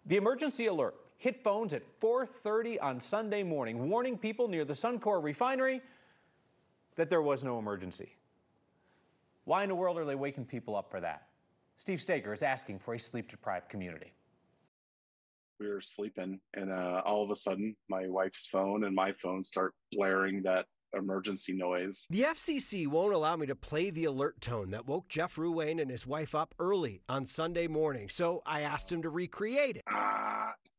The emergency alert hit phones at 4:30 on Sunday morning, warning people near the Suncor refinery that there was no emergency. Why in the world are they waking people up for that? Steve Steger is asking for a sleep-deprived community. We were sleeping, and all of a sudden, my wife's phone and my phone start blaring that emergency noise. The FCC won't allow me to play the alert tone that woke Jeff Ruane and his wife up early on Sunday morning, so I asked him to recreate it.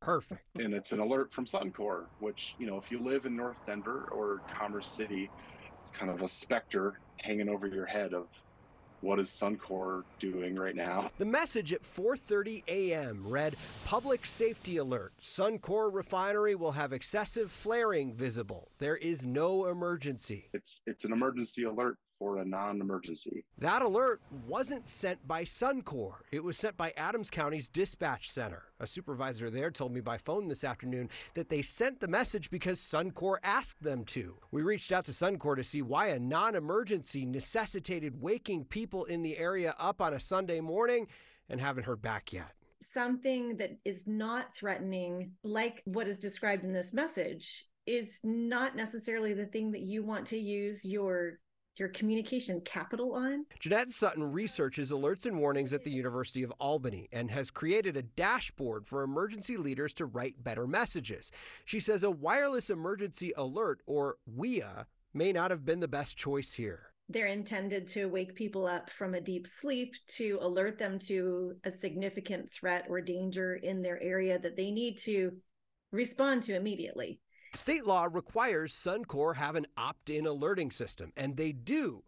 Perfect. And it's an alert from Suncor, which, you know, if you live in North Denver or Commerce City, it's kind of a specter hanging over your head of what is Suncor doing right now. The message at 4:30 a.m. read, "Public safety alert. Suncor refinery will have excessive flaring visible. There is no emergency." It's an emergency alert for a non-emergency. That alert wasn't sent by Suncor. It was sent by Adams County's dispatch center. A supervisor there told me by phone this afternoon that they sent the message because Suncor asked them to. We reached out to Suncor to see why a non-emergency necessitated waking people in the area up on a Sunday morning, and haven't heard back yet. Something that is not threatening, like what is described in this message, is not necessarily the thing that you want to use your communication capital on. Jeanette Sutton researches alerts and warnings at the University of Albany and has created a dashboard for emergency leaders to write better messages. She says a wireless emergency alert, or WEA, may not have been the best choice here. They're intended to wake people up from a deep sleep, to alert them to a significant threat or danger in their area that they need to respond to immediately. State law requires Suncor have an opt-in alerting system, and they do.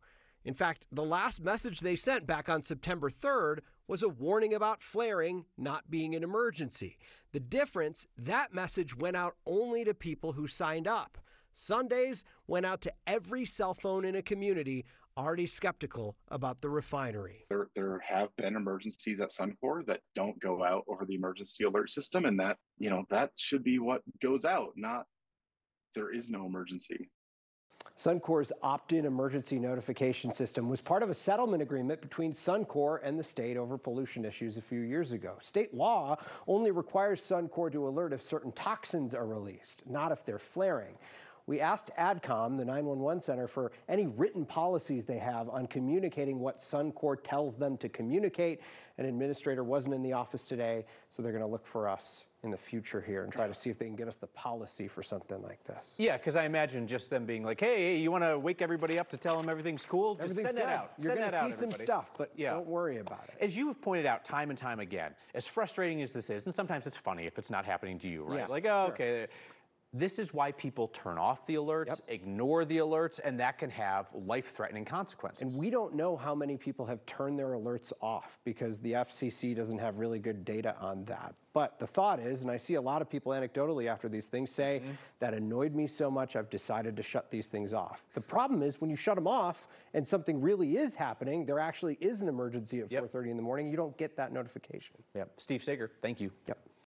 In fact, the last message they sent back on September 3rd was a warning about flaring not being an emergency. The difference, that message went out only to people who signed up. Sundays went out to every cell phone in a community already skeptical about the refinery. There have been emergencies at Suncor that don't go out over the emergency alert system, and that should be what goes out, not there is no emergency. Suncor's opt-in emergency notification system was part of a settlement agreement between Suncor and the state over pollution issues a few years ago. State law only requires Suncor to alert if certain toxins are released, not if they're flaring. We asked ADCOM, the 911 center, for any written policies they have on communicating what Suncor tells them to communicate. An administrator wasn't in the office today, so they're going to look for us in the future here and try to see if they can get us the policy for something like this. Yeah, because I imagine just them being like, hey, you want to wake everybody up to tell them everything's cool? Just send that out. You're going to see some stuff, but don't worry about it. As you have pointed out time and time again, as frustrating as this is, and sometimes it's funny if it's not happening to you, right? Yeah, like, oh, okay. This is why people turn off the alerts, ignore the alerts, and that can have life-threatening consequences. And we don't know how many people have turned their alerts off because the FCC doesn't have really good data on that. But the thought is, and I see a lot of people anecdotally after these things say, that annoyed me so much I've decided to shut these things off. The problem is when you shut them off and something really is happening, there actually is an emergency at 4:30 in the morning, you don't get that notification. Steve Steger, thank you.